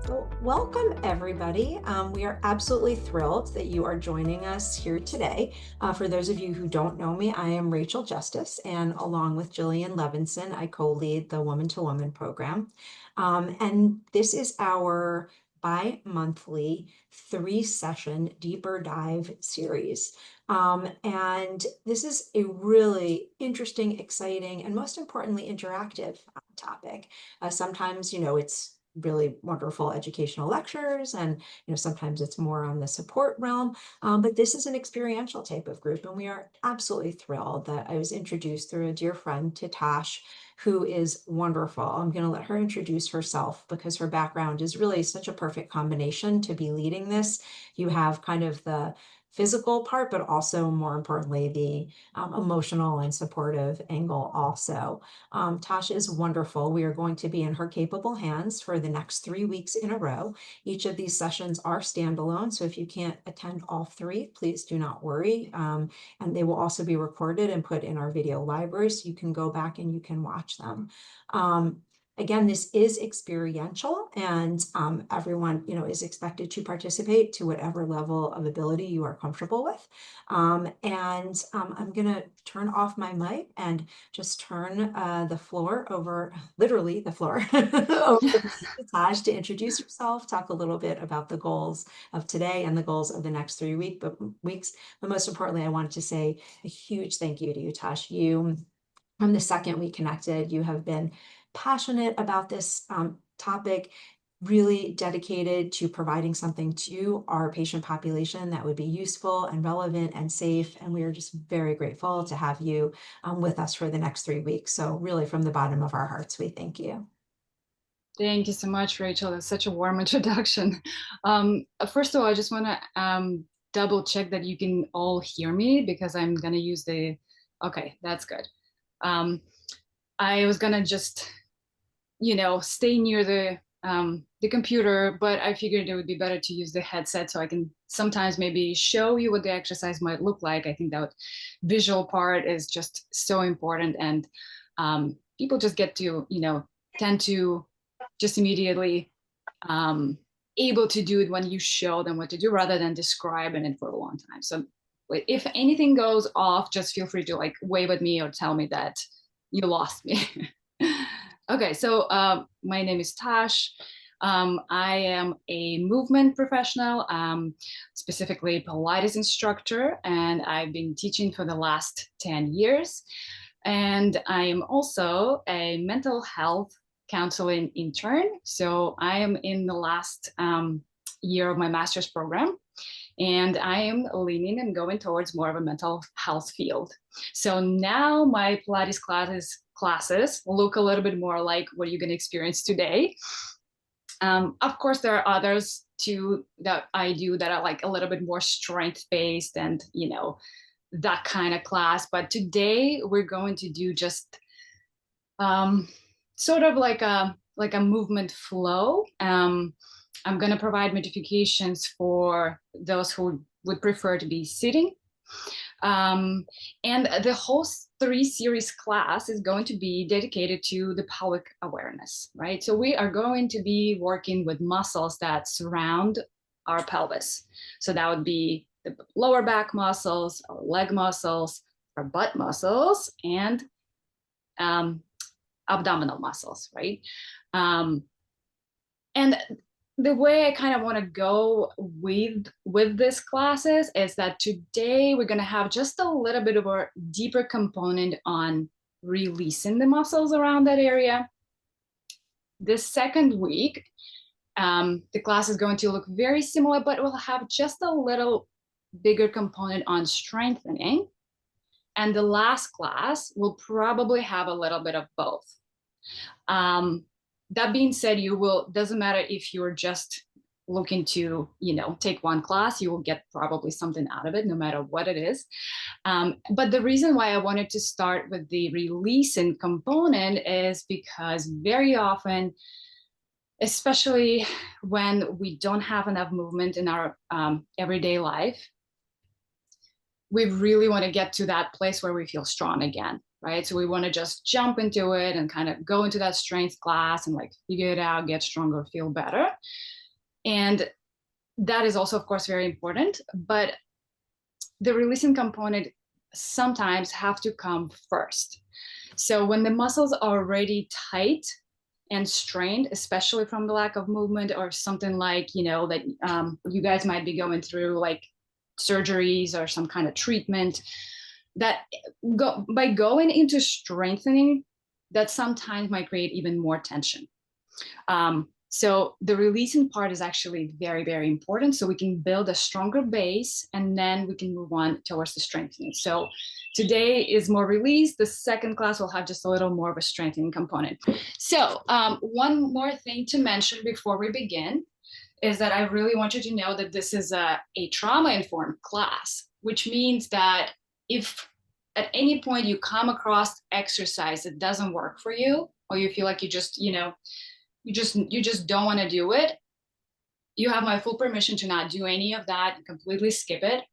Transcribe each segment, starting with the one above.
Well, welcome everybody. We are absolutely thrilled that you are joining us here today. For those of you who don't know me, I am Rachel Justice, and along with Jillian Levinson, I co-lead the Woman to Woman program. And this is our bi-monthly 3-session deeper dive series. And this is a really interesting, exciting, and most importantly, interactive topic. Sometimes, it's really wonderful educational lectures, and sometimes it's more on the support realm, but this is an experiential type of group, and we are absolutely thrilled that I was introduced through a dear friend to Tash, who is wonderful. I'm going to let her introduce herself because her background is really such a perfect combination to be leading this. You have kind of the physical part, but also more importantly, the emotional and supportive angle also. Tasha is wonderful. We are going to be in her capable hands for the next 3 weeks in a row. Each of these sessions are standalone, so if you can't attend all 3, please do not worry. And they will also be recorded and put in our video library, so you can go back and you can watch them. Again, this is experiential, and everyone, is expected to participate to whatever level of ability you are comfortable with. I'm going to turn off my mic and just turn the floor over, literally the floor, over to Taj to introduce yourself, talk a little bit about the goals of today and the goals of the next 3 weeks. But most importantly, I wanted to say a huge thank you to you, Tash. You, from the second we connected, you have been passionate about this topic, really dedicated to providing something to our patient population that would be useful and relevant and safe. And we are just very grateful to have you with us for the next 3 weeks. So really, from the bottom of our hearts, we thank you. Thank you so much, Rachel. That's such a warm introduction. First of all, I just want to double check that you can all hear me, because I'm going to use okay, that's good. I was going to just, stay near the computer, but I figured it would be better to use the headset so I can sometimes maybe show you what the exercise might look like. I think that visual part is just so important, and people just get to, tend to just immediately able to do it when you show them what to do rather than describing it for a long time. So if anything goes off, just feel free to wave at me or tell me that you lost me. Okay, so my name is Tash. I am a movement professional, specifically Pilates instructor, and I've been teaching for the last 10 years. And I am also a mental health counseling intern. So I am in the last year of my master's program, and I am leaning and going towards more of a mental health field. So now my Pilates classes look a little bit more like what you're going to experience today. Of course, there are others too that I do that are like a little bit more strength-based and, that kind of class. But today we're going to do just sort of like a movement flow. I'm going to provide modifications for those who would prefer to be sitting. And the whole 3-series class is going to be dedicated to the pelvic awareness, right? So we are going to be working with muscles that surround our pelvis. So that would be the lower back muscles, our leg muscles, our butt muscles, and abdominal muscles, right? And the way I kind of want to go with this classes is that today we're going to have just a little bit of a deeper component on releasing the muscles around that area. This second week, the class is going to look very similar, but we'll have just a little bigger component on strengthening. And the last class will probably have a little bit of both. That being said, doesn't matter if you're just looking to, take one class, you will get probably something out of it, no matter what it is. But the reason why I wanted to start with the releasing component is because very often, especially when we don't have enough movement in our everyday life, we really want to get to that place where we feel strong again, right? So we want to just jump into it and kind of go into that strength class and like figure it out, get stronger, feel better. And that is also, of course, very important. But the releasing component sometimes have to come first. So when the muscles are already tight and strained, especially from the lack of movement or something like, that you guys might be going through like surgeries or some kind of treatment, that by going into strengthening, that sometimes might create even more tension. So the releasing part is actually very, very important. So we can build a stronger base and then we can move on towards the strengthening. So today is more release. The second class will have just a little more of a strengthening component. So one more thing to mention before we begin is that I really want you to know that this is a trauma-informed class, which means that if at any point you come across exercise that doesn't work for you, or you feel like you just don't want to do it, you have my full permission to not do any of that, completely skip it.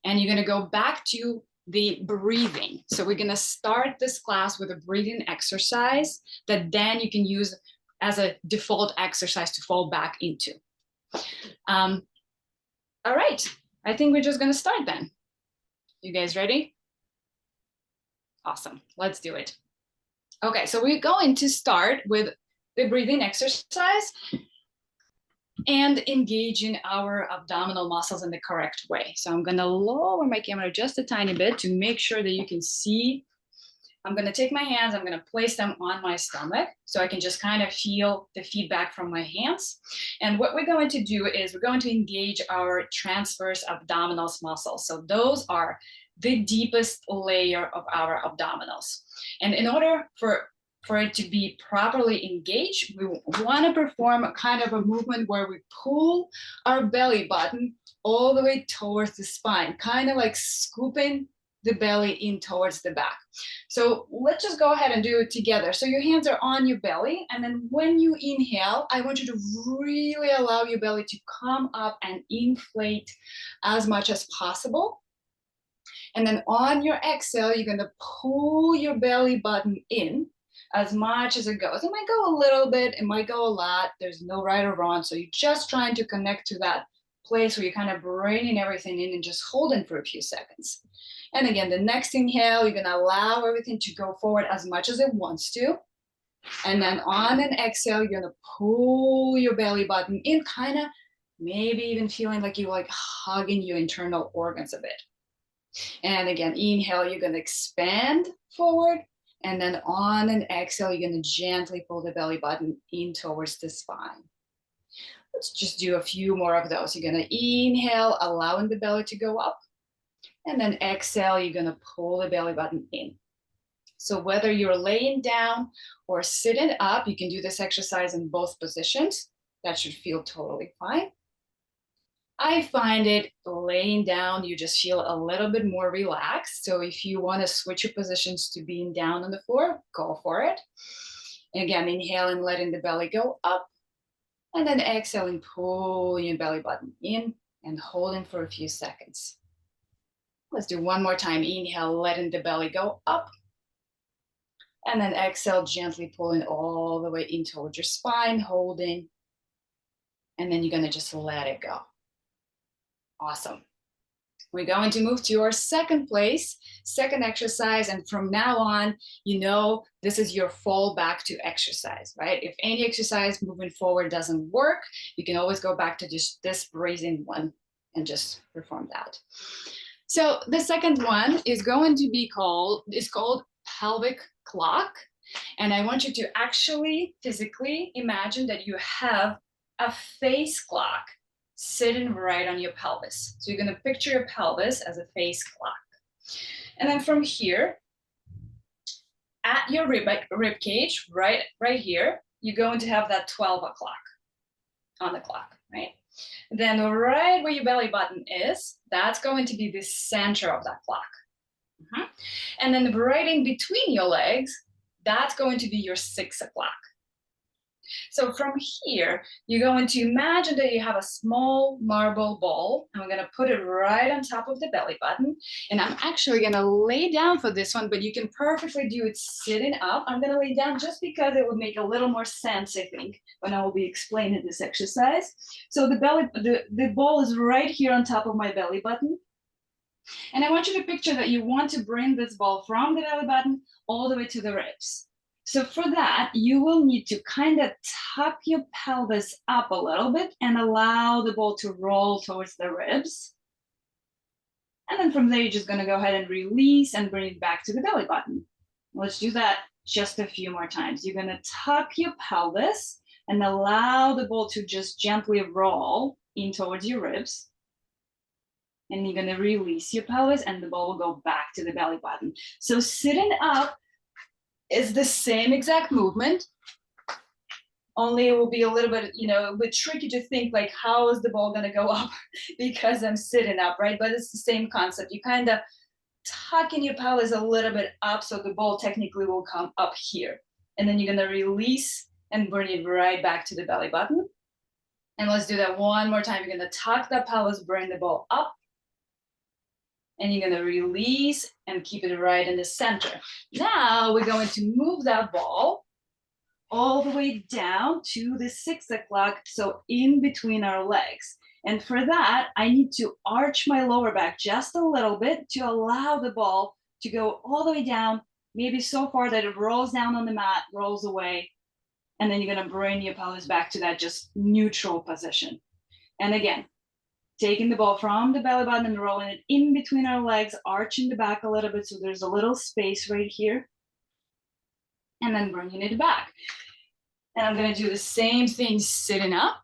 And you're going to go back to the breathing. So we're going to start this class with a breathing exercise that then you can use as a default exercise to fall back into. All right, I think we're just going to start then. You guys ready? Awesome, let's do it. Okay, so we're going to start with the breathing exercise and engaging our abdominal muscles in the correct way. So I'm gonna lower my camera just a tiny bit to make sure that you can see. I'm gonna take my hands, I'm gonna place them on my stomach so I can just kind of feel the feedback from my hands. And what we're going to do is we're going to engage our transverse abdominals muscles. So those are the deepest layer of our abdominals. And in order for it to be properly engaged, we want to perform a kind of a movement where we pull our belly button all the way towards the spine, kind of like scooping the belly in towards the back. So let's just go ahead and do it together. So your hands are on your belly, and then when you inhale, I want you to really allow your belly to come up and inflate as much as possible. And then on your exhale, you're going to pull your belly button in as much as it goes. It might go a little bit, it might go a lot. There's no right or wrong. So you're just trying to connect to that place where you're kind of bringing everything in and just holding for a few seconds. And again, the next inhale, you're going to allow everything to go forward as much as it wants to. And then on an exhale, you're going to pull your belly button in, kind of maybe even feeling like you're like hugging your internal organs a bit. And again, inhale, you're going to expand forward. And then on an exhale, you're going to gently pull the belly button in towards the spine. Let's just do a few more of those. You're going to inhale, allowing the belly to go up. And then exhale, you're going to pull the belly button in. So whether you're laying down or sitting up, you can do this exercise in both positions. That should feel totally fine. I find it laying down, you just feel a little bit more relaxed. So if you want to switch your positions to being down on the floor, go for it. And again, inhaling, letting the belly go up. And then exhaling, pulling your belly button in and holding for a few seconds. Let's do one more time. Inhale, letting the belly go up. And then exhale, gently pulling all the way in towards your spine, holding. And then you're going to just let it go. Awesome. We're going to move to our second exercise. And from now on, this is your fall back to exercise, right? If any exercise moving forward doesn't work, you can always go back to just this breathing one and just perform that. So the second one is going to be called pelvic clock. And I want you to actually physically imagine that you have a face clock sitting right on your pelvis. So you're going to picture your pelvis as a face clock. And then from here, at your rib cage, right here, you're going to have that 12 o'clock on the clock, right? Then right where your belly button is, that's going to be the center of that clock. And then right in between your legs, that's going to be your 6 o'clock. So from here, you're going to imagine that you have a small marble ball, and we're going to put it right on top of the belly button. And I'm actually going to lay down for this one, but you can perfectly do it sitting up. I'm going to lay down just because it would make a little more sense, I think, when I will be explaining this exercise. So the ball is right here on top of my belly button. And I want you to picture that you want to bring this ball from the belly button all the way to the ribs. So for that, you will need to kind of tuck your pelvis up a little bit and allow the ball to roll towards the ribs. And then from there, you're just going to go ahead and release and bring it back to the belly button. Let's do that just a few more times. You're going to tuck your pelvis and allow the ball to just gently roll in towards your ribs. And you're going to release your pelvis and the ball will go back to the belly button. So sitting up is the same exact movement, only it will be a little bit, a bit tricky to think like, how is the ball going to go up because I'm sitting up, right? But it's the same concept. You kind of tucking your pelvis a little bit up so the ball technically will come up here. And then you're going to release and bring it right back to the belly button. And let's do that one more time. You're going to tuck the pelvis, bring the ball up. And you're going to release and keep it right in the center. Now we're going to move that ball all the way down to the 6 o'clock, so in between our legs. And for that, I need to arch my lower back just a little bit to allow the ball to go all the way down, maybe so far that it rolls down on the mat, rolls away, and then you're going to bring your pelvis back to that just neutral position. And again, taking the ball from the belly button and rolling it in between our legs, arching the back a little bit so there's a little space right here. And then bringing it back. And I'm going to do the same thing sitting up.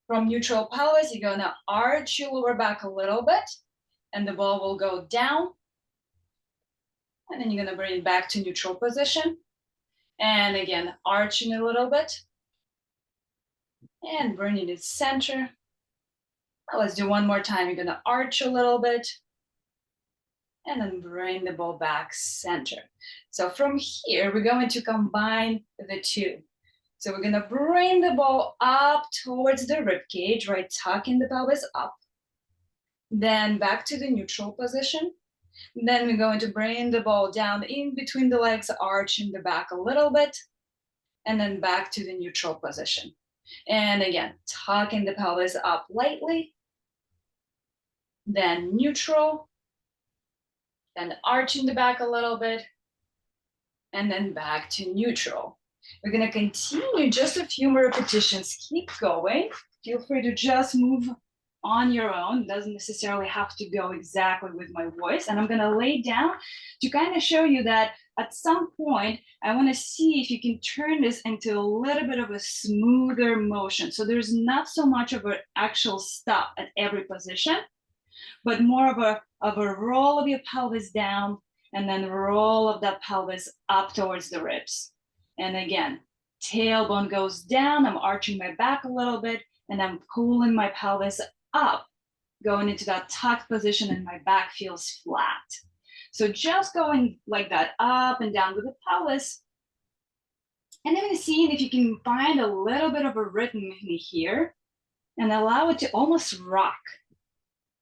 From neutral pelvis, you're going to arch your lower back a little bit, and the ball will go down. And then you're going to bring it back to neutral position. And again, arching a little bit. And bringing it center. Let's do one more time. You're going to arch a little bit and then bring the ball back center. So from here, we're going to combine the two. So we're going to bring the ball up towards the rib cage, right? Tucking the pelvis up. Then back to the neutral position. Then we're going to bring the ball down in between the legs, arching the back a little bit, and then back to the neutral position. And again, tucking the pelvis up lightly. Then neutral, then arching the back a little bit, and then back to neutral. We're going to continue just a few more repetitions. Keep going. Feel free to just move on your own. It doesn't necessarily have to go exactly with my voice. And I'm going to lay down to kind of show you that at some point, I want to see if you can turn this into a little bit of a smoother motion. So there's not so much of an actual stop at every position, but more of a roll of your pelvis down and then roll of that pelvis up towards the ribs. And again, tailbone goes down, I'm arching my back a little bit, and I'm pulling my pelvis up, going into that tucked position, and my back feels flat. So just going like that, up and down with the pelvis. And then seeing if you can find a little bit of a rhythm in here and allow it to almost rock.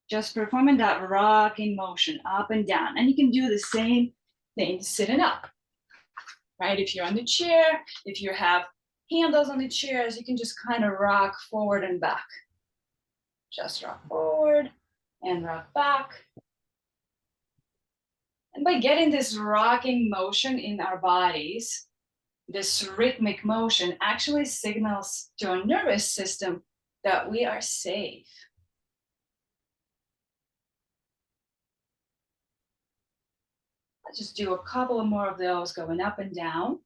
Just performing that rocking motion up and down. And you can do the same thing sitting up, right? If you're on the chair, if you have handles on the chairs, you can just kind of rock forward and back. Just rock forward and rock back. And by getting this rocking motion in our bodies, this rhythmic motion actually signals to our nervous system that we are safe. Let's just do a couple more of those going up and down.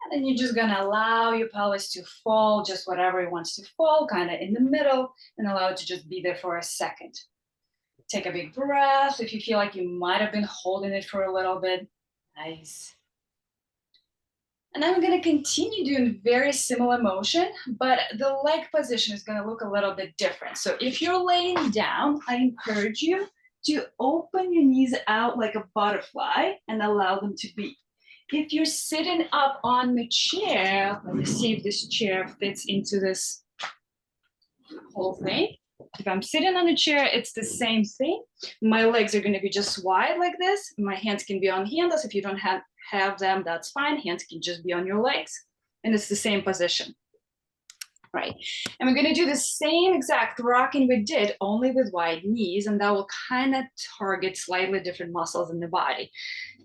And then you're just gonna allow your pelvis to fall just whatever it wants to fall, kind of in the middle, and allow it to just be there for a second. Take a big breath. If you feel like you might have been holding it for a little bit, nice. And I'm gonna continue doing very similar motion, but the leg position is gonna look a little bit different. So if you're laying down, I encourage you to open your knees out like a butterfly and allow them to be. If you're sitting up on the chair, let me see if this chair fits into this whole thing. If I'm sitting on a chair, it's the same thing. My legs are going to be just wide like this. My hands can be on handles. If you don't have them, that's fine. Hands can just be on your legs. And it's the same position. Right. And we're going to do the same exact rocking we did, only with wide knees. And that will kind of target slightly different muscles in the body.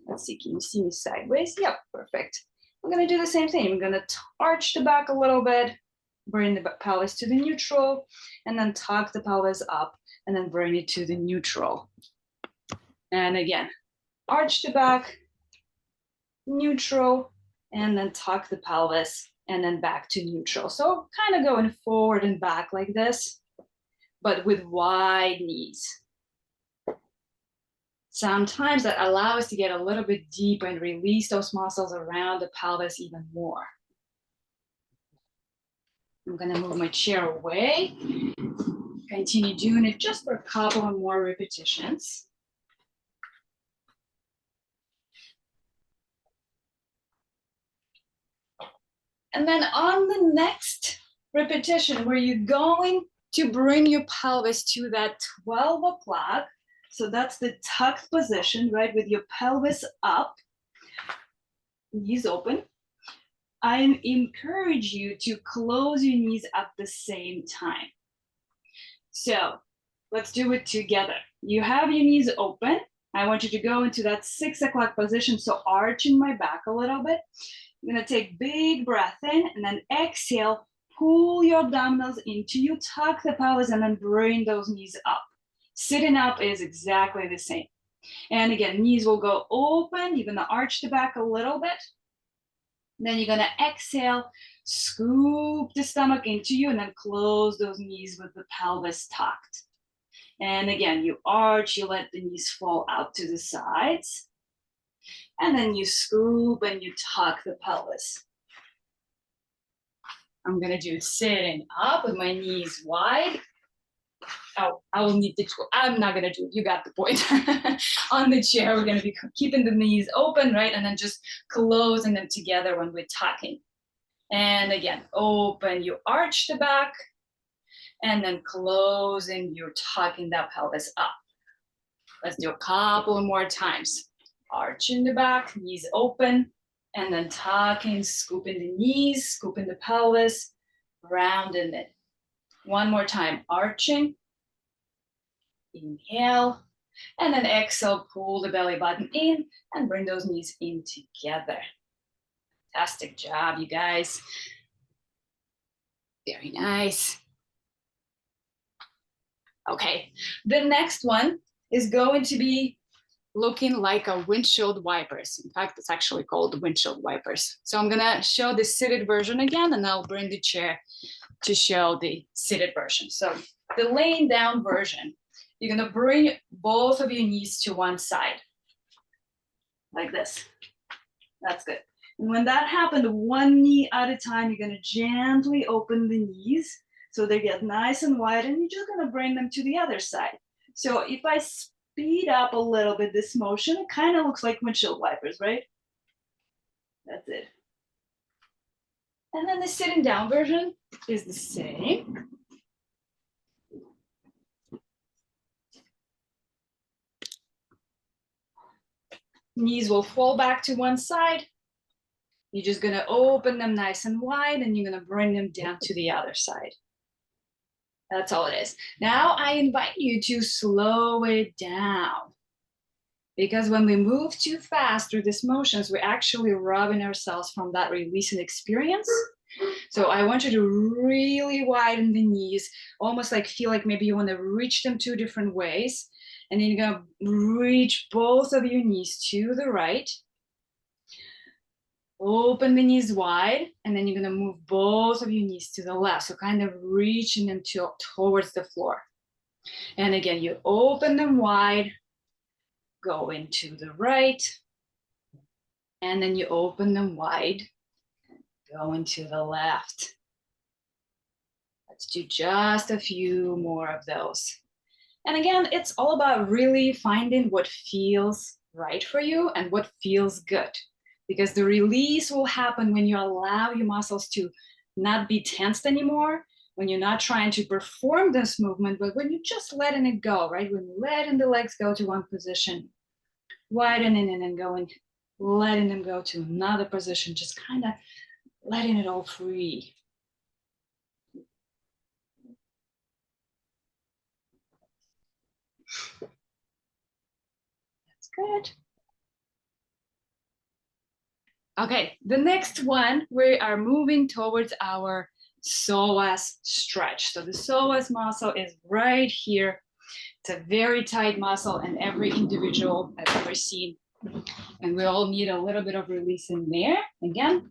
Let's see, can you see me sideways? Yep, perfect. We're going to do the same thing. We're going to arch the back a little bit, bring the pelvis to the neutral, and then tuck the pelvis up, and then bring it to the neutral. And again, arch the back, neutral, and then tuck the pelvis, and then back to neutral. So kind of going forward and back like this, but with wide knees. Sometimes that allows us to get a little bit deeper and release those muscles around the pelvis even more. I'm gonna move my chair away. Continue doing it just for a couple of more repetitions. And then on the next repetition, where you're going to bring your pelvis to that 12 o'clock, so that's the tucked position, right, with your pelvis up, knees open. I encourage you to close your knees at the same time. So let's do it together. You have your knees open. I want you to go into that 6 o'clock position, so arching my back a little bit. You're gonna take big breath in and then exhale, pull your abdominals into you, tuck the pelvis, and then bring those knees up. Sitting up is exactly the same. And again, knees will go open. You're gonna arch the back a little bit. Then you're gonna exhale, scoop the stomach into you, and then close those knees with the pelvis tucked. And again, you arch, you let the knees fall out to the sides. And then you scoop and you tuck the pelvis. I'm gonna do sitting up with my knees wide. Oh, I will need the tool. I'm not gonna do it. You got the point. On the chair, we're gonna be keeping the knees open, right? And then just closing them together when we're tucking. And again, open, you arch the back, and then closing, you're tucking that pelvis up. Let's do a couple more times. Arching the back, knees open, and then tucking, scooping the knees, scooping the pelvis, rounding it. One more time, arching, inhale, and then exhale, pull the belly button in and bring those knees in together. Fantastic job, you guys. Very nice. Okay, the next one is going to be looking like a windshield wipers. In fact, it's actually called windshield wipers. So I'm gonna show the seated version again, and I'll bring the chair to show the seated version. So the laying down version, you're gonna bring both of your knees to one side, like this. That's good. And when that happened, one knee at a time, you're gonna gently open the knees so they get nice and wide, and you're just gonna bring them to the other side. So if I speed up a little bit this motion, it kind of looks like windshield wipers, right? That's it. And then the sitting down version is the same. Knees will fall back to one side. You're just gonna open them nice and wide, and you're gonna bring them down to the other side. That's all it is. Now I invite you to slow it down, because when we move too fast through these motions, we're actually robbing ourselves from that releasing experience. So I want you to really widen the knees, almost like feel like maybe you want to reach them two different ways. And then you're gonna reach both of your knees to the right. Open the knees wide, and then you're gonna move both of your knees to the left. So kind of reaching them towards the floor. And again, you open them wide, go into the right, and then you open them wide, go into the left. Let's do just a few more of those. And again, it's all about really finding what feels right for you and what feels good. Because the release will happen when you allow your muscles to not be tensed anymore, when you're not trying to perform this movement, but when you're just letting it go, right? When you're letting the legs go to one position, widening and then going, letting them go to another position, just kind of letting it all free. That's good. Okay, the next one, we are moving towards our psoas stretch. So the psoas muscle is right here. It's a very tight muscle, and every individual I've ever seen. And we all need a little bit of release in there, again,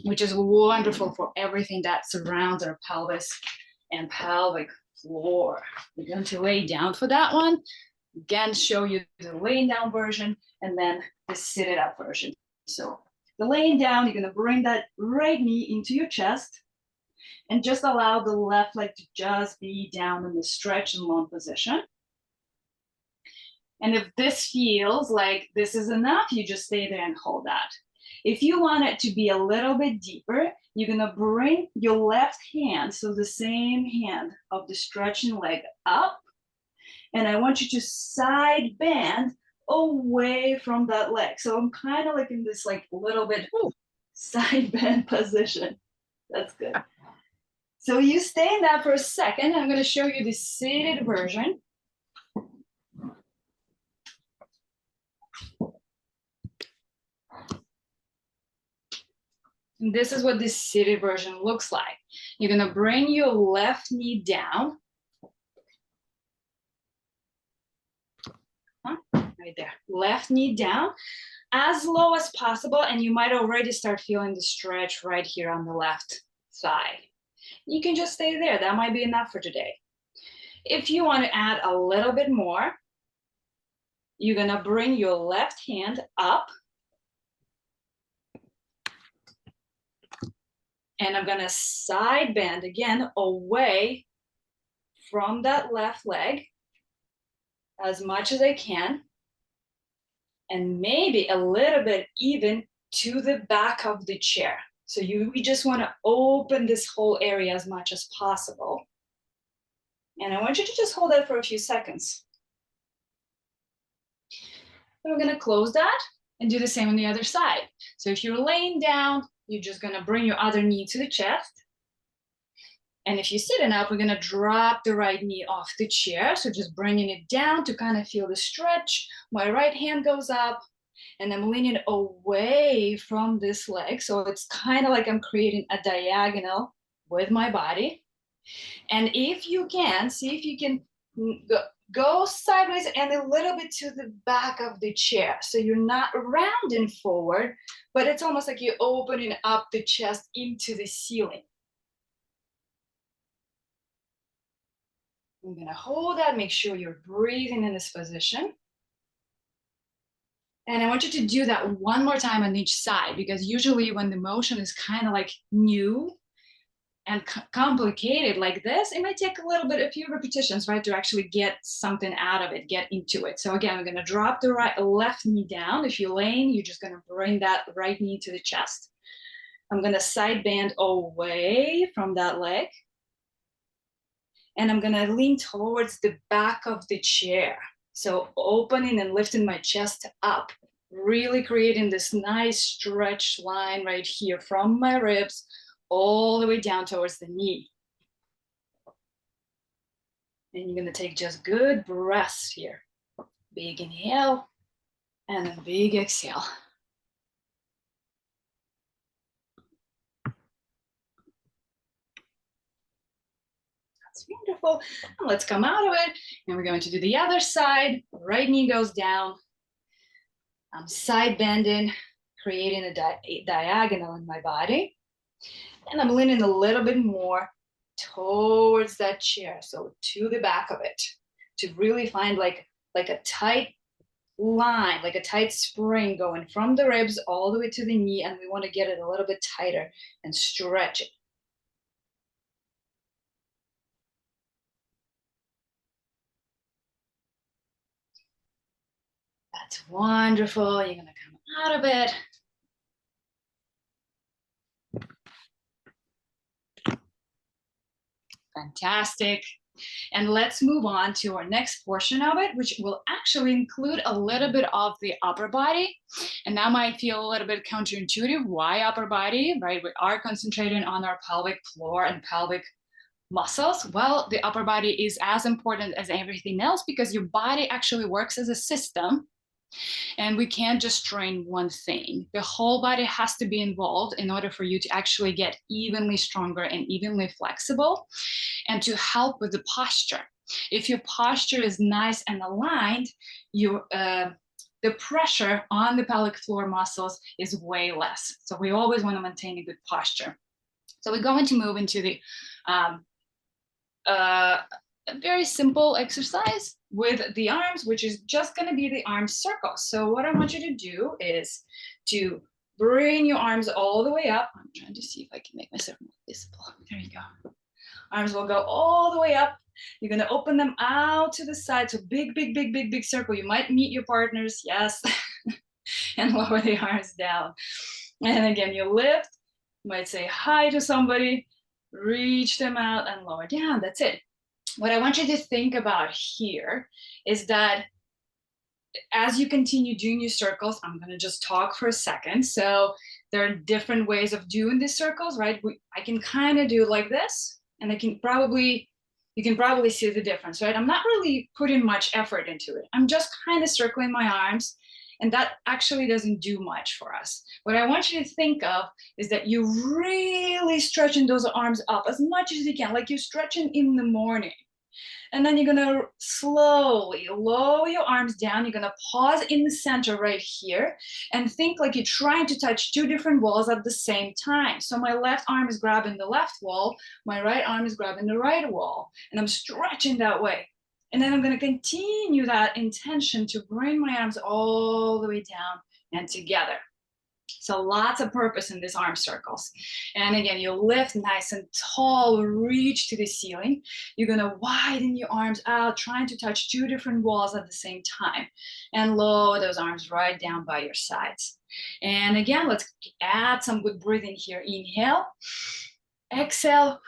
which is wonderful for everything that surrounds our pelvis and pelvic floor. We're going to lay down for that one. Again, show you the laying down version and then the seated up version. So the laying down, you're going to bring that right knee into your chest and just allow the left leg to just be down in the stretch and long position. And if this feels like this is enough, you just stay there and hold that. If you want it to be a little bit deeper, you're gonna bring your left hand, so the same hand of the stretching leg up, and I want you to side bend away from that leg. So I'm kind of like in this like little bit side bend position. That's good. So you stay in that for a second. I'm gonna show you the seated version. And this is what this seated version looks like. You're gonna bring your left knee down. Right there, left knee down as low as possible, and you might already start feeling the stretch right here on the left thigh. You can just stay there. That might be enough for today. If you want to add a little bit more, you're gonna bring your left hand up, and I'm gonna side bend again away from that left leg as much as I can, and maybe a little bit even to the back of the chair. So we just want to open this whole area as much as possible. And I want you to just hold that for a few seconds. And we're going to close that and do the same on the other side. So if you're laying down, you're just going to bring your other knee to the chest. And if you're sitting up, we're going to drop the right knee off the chair. So just bringing it down to kind of feel the stretch. My right hand goes up, and I'm leaning away from this leg. So it's kind of like I'm creating a diagonal with my body. And if you can, see if you can go sideways and a little bit to the back of the chair. So you're not rounding forward, but it's almost like you're opening up the chest into the ceiling. I'm gonna hold that, make sure you're breathing in this position. And I want you to do that one more time on each side, because usually when the motion is kind of like new and complicated like this, it might take a few repetitions, right, to actually get something out of it, get into it. So again, we're gonna drop the left knee down. If you're laying, you're just gonna bring that right knee to the chest. I'm gonna side bend away from that leg. And I'm gonna lean towards the back of the chair. So opening and lifting my chest up, really creating this nice stretch line right here from my ribs all the way down towards the knee. And you're gonna take just good breaths here. Big inhale and a big exhale. That's wonderful. And let's come out of it. And we're going to do the other side. Right knee goes down. I'm side bending, creating a diagonal in my body. And I'm leaning a little bit more towards that chair, so to the back of it, to really find like a tight line, like a tight spring going from the ribs all the way to the knee, and we want to get it a little bit tighter and stretch it. That's wonderful. You're gonna come out of it. Fantastic. And let's move on to our next portion of it, which will actually include a little bit of the upper body. And that might feel a little bit counterintuitive. Why upper body, right? We are concentrating on our pelvic floor and pelvic muscles. Well, the upper body is as important as everything else because your body actually works as a system. And we can't just train one thing. The whole body has to be involved in order for you to actually get evenly stronger and evenly flexible, and to help with the posture. If your posture is nice and aligned, the pressure on the pelvic floor muscles is way less. So we always want to maintain a good posture. So we're going to move into the a very simple exercise with the arms, which is just going to be the arm circles. So what I want you to do is to bring your arms all the way up. I'm trying to see if I can make myself more visible. There you go. Arms will go all the way up. You're going to open them out to the side. So big, big, big, big, big circle. You might meet your partners. Yes. And lower the arms down. And again, you lift. You might say hi to somebody. Reach them out and lower down. That's it. What I want you to think about here is that as you continue doing your circles, I'm going to just talk for a second. So there are different ways of doing these circles, right? I can kind of do it like this, and you can probably see the difference, right? I'm not really putting much effort into it. I'm just kind of circling my arms, and that actually doesn't do much for us. What I want you to think of is that you're really stretching those arms up as much as you can, like you're stretching in the morning. And then you're gonna slowly lower your arms down. You're gonna pause in the center right here and think like you're trying to touch two different walls at the same time. So my left arm is grabbing the left wall, my right arm is grabbing the right wall, and I'm stretching that way. And then I'm gonna continue that intention to bring my arms all the way down and together. So lots of purpose in these arm circles. And again, you'll lift nice and tall, reach to the ceiling. You're gonna widen your arms out, trying to touch two different walls at the same time. And lower those arms right down by your sides. And again, let's add some good breathing here. Inhale, exhale,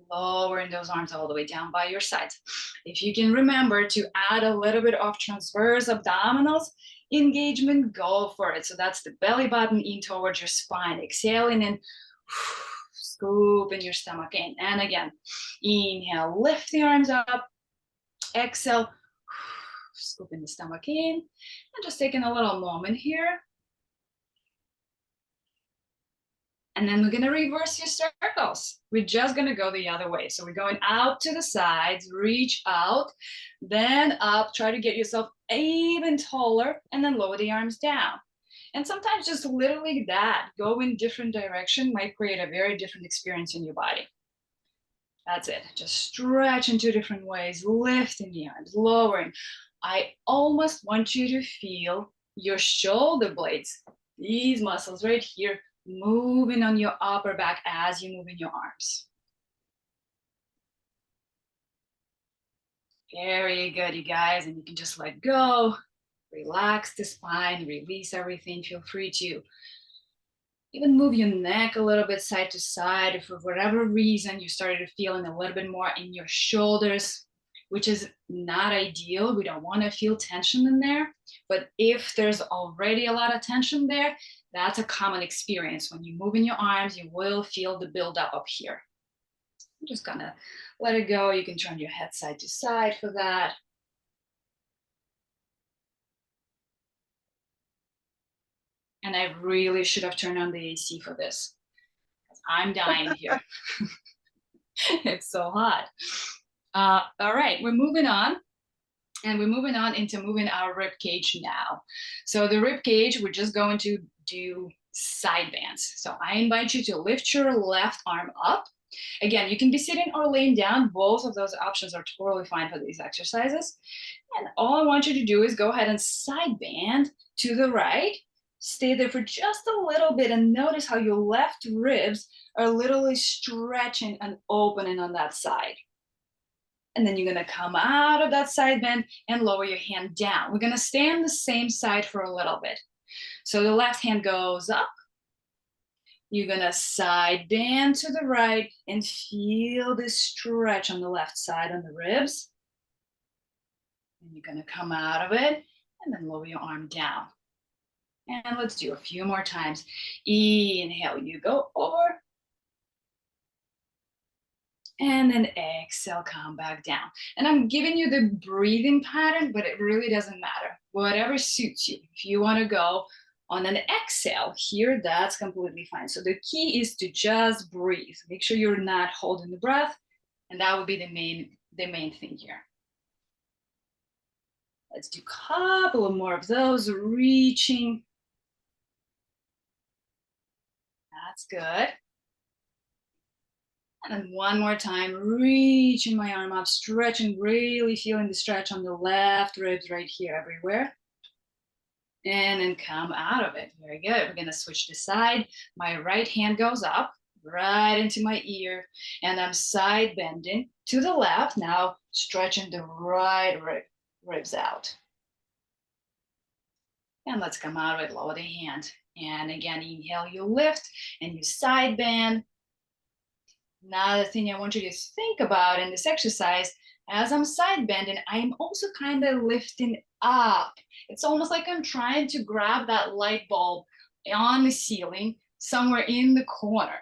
lowering those arms all the way down by your sides. If you can remember to add a little bit of transverse abdominals engagement, go for it. So that's the belly button in towards your spine, exhaling and scooping your stomach in. And again, inhale, lift the arms up, exhale, scooping the stomach in, and just taking a little moment here. And then we're going to reverse your circles. We're just going to go the other way. So we're going out to the sides, reach out, then up, try to get yourself even taller, and then lower the arms down. And sometimes just literally that, go in different direction might create a very different experience in your body. That's it. Just stretch in two different ways, lifting the arms, lowering. I almost want you to feel your shoulder blades, these muscles right here, moving on your upper back as you move in your arms. Very good, you guys. And you can just let go, relax the spine, release everything. Feel free to even move your neck a little bit side to side. If for whatever reason you started feeling a little bit more in your shoulders, which is not ideal. We don't want to feel tension in there. But if there's already a lot of tension there, that's a common experience. When you move in your arms, you will feel the buildup up here. I'm just gonna let it go. You can turn your head side to side for that. And I really should have turned on the AC for this, because I'm dying here. It's so hot. All right, we're moving on. And we're moving on into moving our rib cage now. So the rib cage, we're just going to do side bends. So I invite you to lift your left arm up. Again, you can be sitting or laying down. Both of those options are totally fine for these exercises. And all I want you to do is go ahead and side bend to the right. Stay there for just a little bit and notice how your left ribs are literally stretching and opening on that side. And then you're gonna come out of that side bend and lower your hand down. We're gonna stay on the same side for a little bit. So the left hand goes up. You're gonna side bend to the right and feel this stretch on the left side on the ribs. And you're gonna come out of it and then lower your arm down. And let's do a few more times. Inhale, you go over. And then exhale, come back down. And I'm giving you the breathing pattern, but it really doesn't matter. Whatever suits you. If you want to go on an exhale here, that's completely fine. So the key is to just breathe. Make sure you're not holding the breath. And that would be the main thing here. Let's do a couple of more of those, reaching. That's good. And then one more time, reaching my arm up, stretching, really feeling the stretch on the left ribs right here, everywhere. And then come out of it. Very good. We're gonna switch the side. My right hand goes up, right into my ear, and I'm side bending to the left. Now stretching the right ribs out. And let's come out of it, lower the hand. And again, inhale, you lift, and you side bend. Another thing I want you to think about in this exercise, as I'm side bending, I'm also kind of lifting up. It's almost like I'm trying to grab that light bulb on the ceiling somewhere in the corner.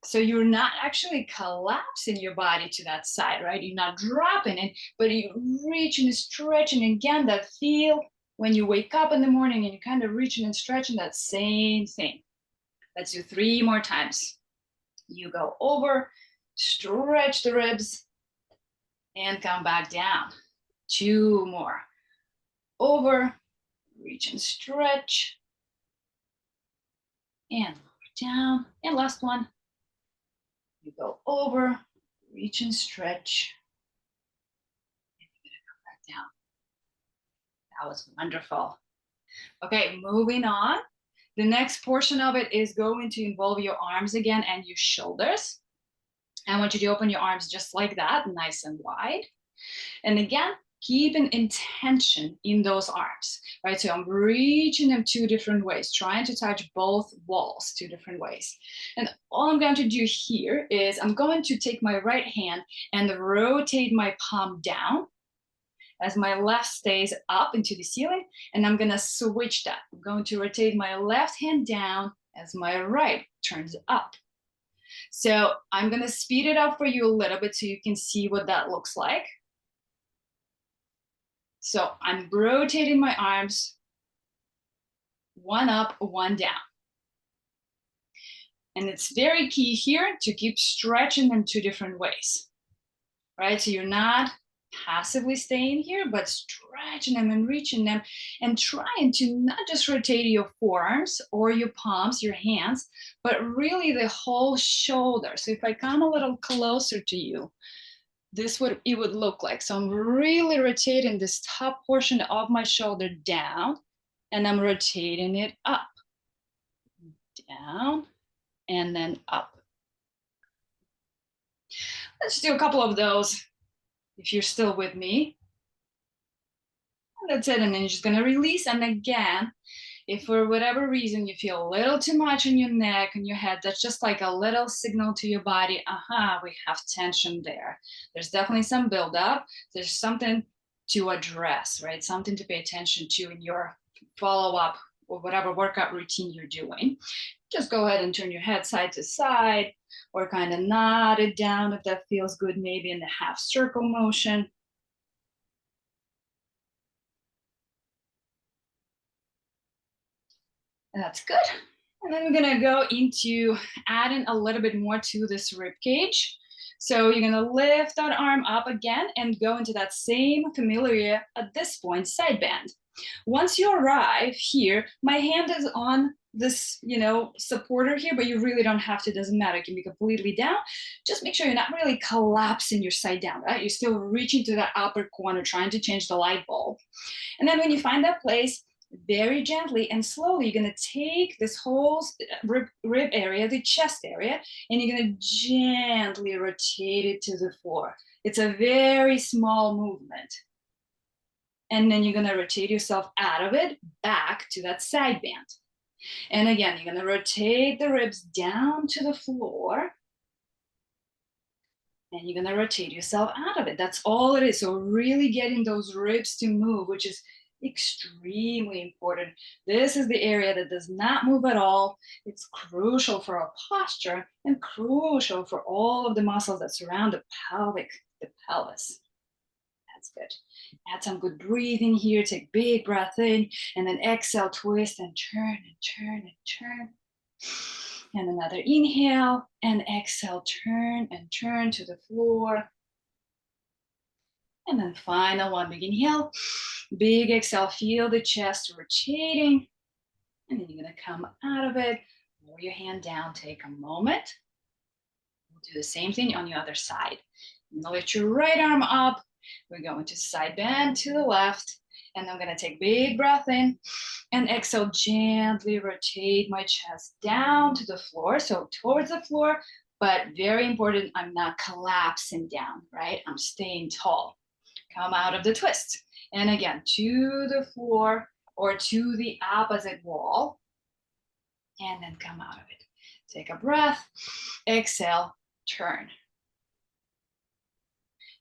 So you're not actually collapsing your body to that side, right? You're not dropping it, but you're reaching and stretching. Again, that feel when you wake up in the morning and you're kind of reaching and stretching, that same thing. Let's do 3 more times. You go over, stretch the ribs, and come back down. 2 more. Over, reach and stretch, and lower down. And last one. You go over, reach and stretch, and you're gonna come back down. That was wonderful. Okay, moving on. The next portion of it is going to involve your arms again and your shoulders. I want you to open your arms just like that, nice and wide. And again, keep an intention in those arms, right? So I'm reaching them 2 different ways, trying to touch both walls 2 different ways. And all I'm going to do here is I'm going to take my right hand and rotate my palm down as my left stays up into the ceiling, and I'm gonna switch that. I'm going to rotate my left hand down as my right turns up. So I'm gonna speed it up for you a little bit so you can see what that looks like. So I'm rotating my arms, 1 up, 1 down. And it's very key here to keep stretching them 2 different ways, right? So you're not passively staying here, but stretching them and reaching them and trying to not just rotate your forearms or your palms, your hands, but really the whole shoulder. So if I come a little closer to you, this what it would look like. So I'm really rotating this top portion of my shoulder down, and I'm rotating it up, down, and then up. Let's do a couple of those. If you're still with me. That's it, and then you're just gonna release. And again, if for whatever reason you feel a little too much in your neck and your head, that's just like a little signal to your body, we have tension there. There's definitely some buildup. There's something to address, right? Something to pay attention to in your follow-up or whatever workout routine you're doing. Just go ahead and turn your head side to side, or kind of nod it down if that feels good, maybe in the half circle motion. That's good. And then we're gonna go into adding a little bit more to this rib cage. So you're gonna lift that arm up again and go into that same familiar, at this point, side bend. Once you arrive here, my hand is on this, supporter here, but you really don't have to, doesn't matter. It can be completely down. Just make sure you're not really collapsing your side down, right? You're still reaching to that upper corner, trying to change the light bulb. And then when you find that place, Very gently and slowly, you're gonna take this whole rib area, the chest area, and you're gonna gently rotate it to the floor. It's a very small movement. And then you're gonna rotate yourself out of it, back to that side bend. And again, you're gonna rotate the ribs down to the floor, and you're gonna rotate yourself out of it. That's all it is. So really getting those ribs to move, which is extremely important. This is the area that does not move at all. It's crucial for our posture and crucial for all of the muscles that surround the pelvic, the pelvis. That's good. Add some good breathing here. Take big breath in, and then exhale, twist and turn and turn and turn. And another inhale and exhale, turn and turn to the floor. And then final one, big inhale, big exhale, feel the chest rotating. And then you're gonna come out of it, lower your hand down, take a moment. We'll do the same thing on the other side. I'm gonna lift your right arm up. We're going to side bend to the left. And I'm gonna take big breath in and exhale, gently rotate my chest down to the floor. So towards the floor, but very important, I'm not collapsing down, right? I'm staying tall. Come out of the twist. And again, to the floor or to the opposite wall. And then come out of it. Take a breath, exhale, turn.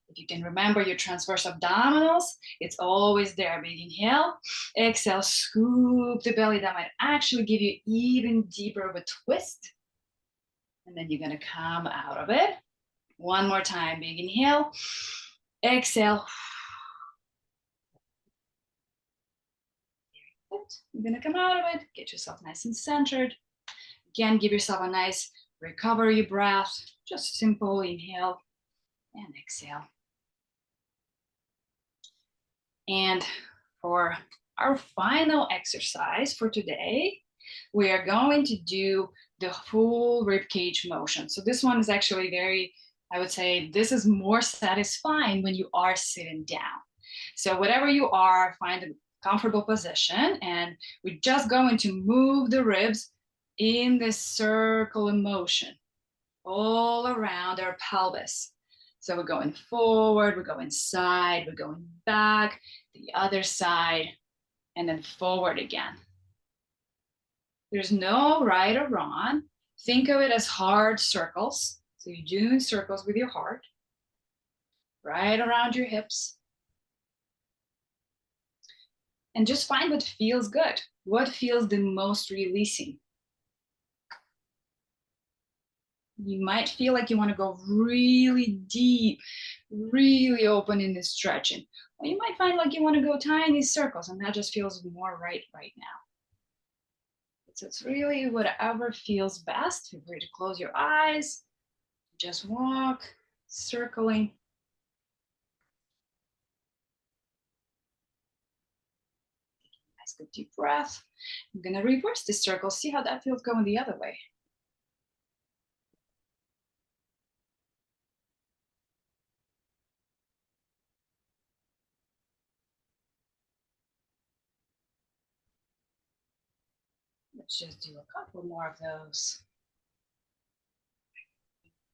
If you can remember your transverse abdominals, it's always there. Big inhale, exhale, scoop the belly. That might actually give you even deeper of a twist. And then you're gonna come out of it. One more time, big inhale, exhale. You're gonna come out of it, get yourself nice and centered. Again, give yourself a nice recovery breath. Just simple inhale and exhale. And for our final exercise for today, we are going to do the full rib cage motion. So this one is actually very, I would say, this is more satisfying when you are sitting down. So whatever you are, find a comfortable position, and we're just going to move the ribs in this circular motion all around our pelvis. So we're going forward, we're going side, we're going back, the other side, and then forward again. There's no right or wrong. Think of it as hard circles. So you're doing circles with your heart, right around your hips. And just find what feels good. What feels the most releasing? You might feel like you want to go really deep, really open in this stretching. Or you might find like you want to go tiny circles, and that just feels more right now. So it's really whatever feels best. Feel free to close your eyes. Just walk, circling. Nice good deep breath. I'm gonna reverse this circle. See how that feels going the other way. Let's just do a couple more of those.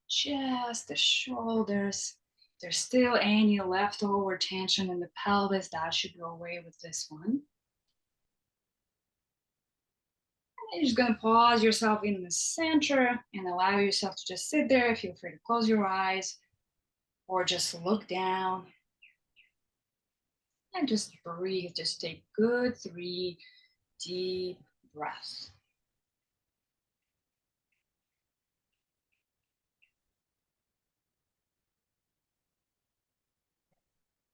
Just the shoulders. If there's still any leftover tension in the pelvis, that should go away with this one. And you're just gonna pause yourself in the center and allow yourself to just sit there. Feel free to close your eyes or just look down. And just breathe. Just take good 3 deep breaths.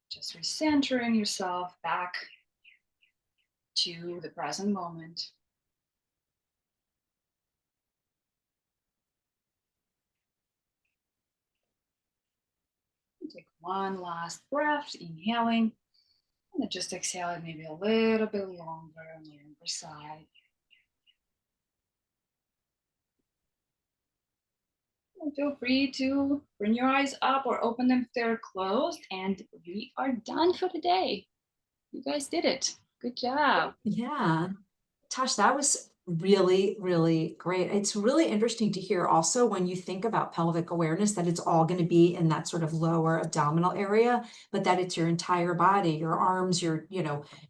Just recentering yourself back to the present moment. Take one last breath, inhaling, and then just exhale it maybe a little bit longer on the other side. And feel free to bring your eyes up or open them if they're closed, and we are done for the day. You guys did it. Good job. Yeah. Tosh, that was really, really great. It's really interesting to hear also when you think about pelvic awareness that it's all going to be in that sort of lower abdominal area, but that it's your entire body, your arms, your,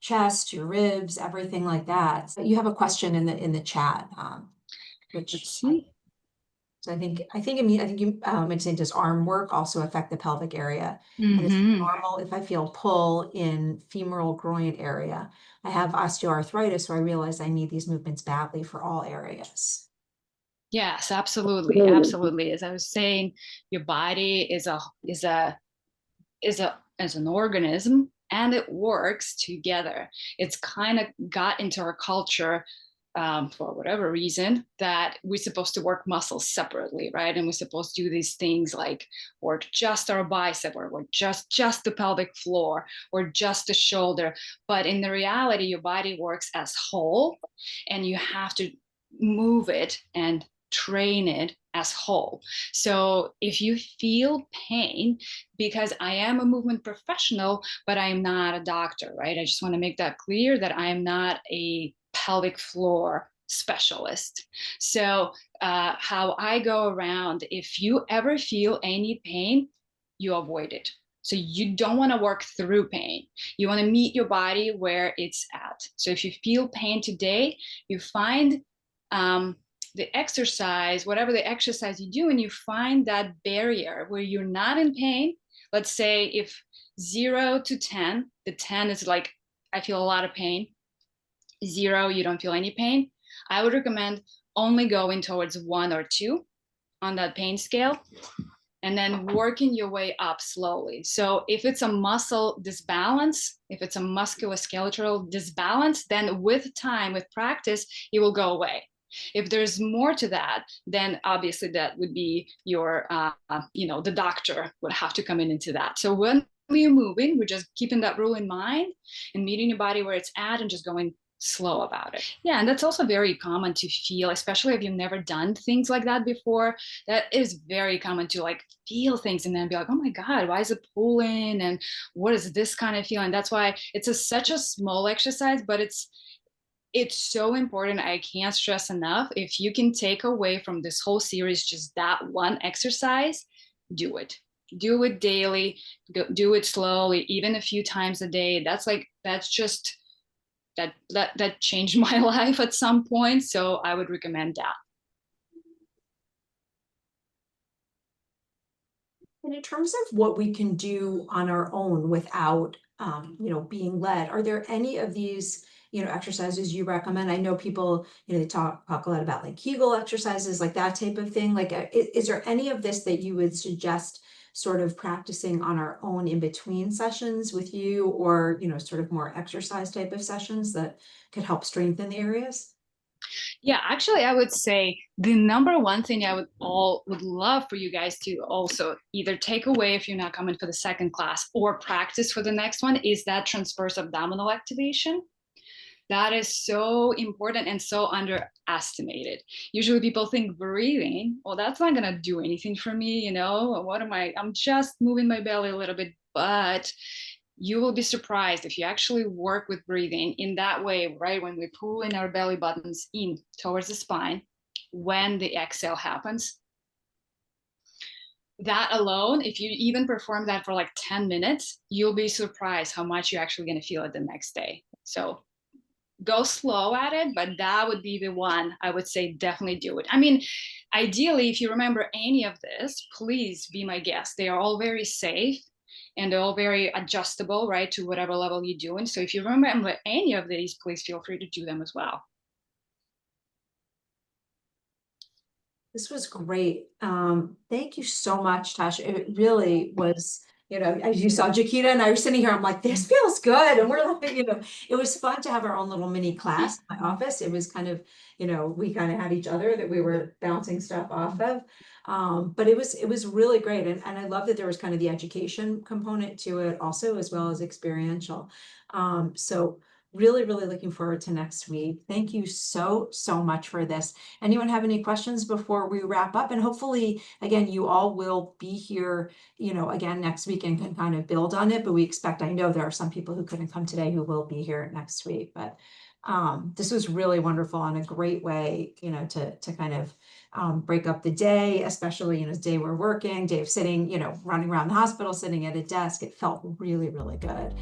chest, your ribs, everything like that. So you have a question in the chat, Let's which see. so I think you mentioned, does arm work also affect the pelvic area? And is it Hmm. normal if I feel pull in femoral groin area? I have osteoarthritis, so I realize I need these movements badly for all areas. Yes, absolutely, absolutely. As I was saying, your body is an organism and it works together. It's kind of got into our culture, for whatever reason, that we're supposed to work muscles separately, right? And we're supposed to do these things like work just our bicep or work just the pelvic floor or just the shoulder. But in the reality, your body works as whole, and you have to move it and train it as whole. So if you feel pain, because I am a movement professional, but I am not a doctor, right? I just want to make that clear that I am not a pelvic floor specialist. So, how I go around, if you ever feel any pain, you avoid it. So, you don't want to work through pain. You want to meet your body where it's at. So, if you feel pain today, you find the exercise, whatever the exercise you do, and you find that barrier where you're not in pain. Let's say if 0 to 10, the 10 is like, I feel a lot of pain. 0, you don't feel any pain. I would recommend only going towards 1 or 2 on that pain scale, and then working your way up slowly. So if it's a muscle disbalance, if it's a musculoskeletal disbalance, then with time, with practice, it will go away. If there's more to that, then obviously that would be your, the doctor would have to come in into that. So when we're moving, we're just keeping that rule in mind and meeting your body where it's at and just going slow about it. Yeah, and that's also very common to feel, especially if you've never done things like that before. That is very common to like feel things and then be like, oh my God, why is it pulling? And what is this kind of feeling? That's why it's such a small exercise, but it's so important. I can't stress enough. If you can take away from this whole series just that one exercise, do it. Do it daily. Do it slowly, even a few times a day. That's just that changed my life at some point. So I would recommend that. And in terms of what we can do on our own without, being led, are there any of these, exercises you recommend? I know people, they talk a lot about like Kegel exercises, like that type of thing. Like, is there any of this that you would suggest sort of practicing on our own in between sessions with you, or, sort of more exercise type of sessions that could help strengthen the areas? Yeah, actually, I would say the number one thing I would love for you guys to also either take away if you're not coming for the second class or practice for the next one is that transverse abdominal activation. That is so important and so underestimated. Usually people think breathing, well, that's not going to do anything for me. What am I'm just moving my belly a little bit. But you will be surprised if you actually work with breathing in that way, right? When we pull in our belly buttons in towards the spine, when the exhale happens, that alone, if you even perform that for like 10 minutes, you'll be surprised how much you're actually going to feel it the next day. So go slow at it, but that would be the one I would say definitely do it. I mean, ideally, if you remember any of this, please be my guest. They are all very safe and they're all very adjustable, right, to whatever level you're doing. So if you remember any of these, please feel free to do them as well. This was great. Thank you so much, Tasha. It really was, as you saw, Jaquita and I were sitting here, I'm like, this feels good. And we're like, it was fun to have our own little mini class in my office. It was kind of, we kind of had each other that we were bouncing stuff off of. But it was really great. And I love that there was kind of the education component to it also, as well as experiential. So really, really looking forward to next week. Thank you so, so much for this. Anyone have any questions before we wrap up? And hopefully, again, you all will be here, again next week and can kind of build on it. But we expect, I know there are some people who couldn't come today who will be here next week. But this was really wonderful and a great way, to kind of break up the day, especially, day we're working, day of sitting, running around the hospital, sitting at a desk. It felt really, really good.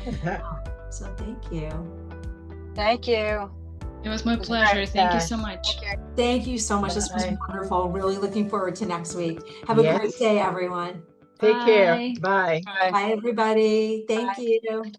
So thank you. Thank you. It was my pleasure. Thank you so much. Thank you so much. This was Bye. wonderful. Really looking forward to next week. Have a Yes. great day, everyone. Take care. Bye. Bye. Bye. Bye, everybody. Thank Bye. you.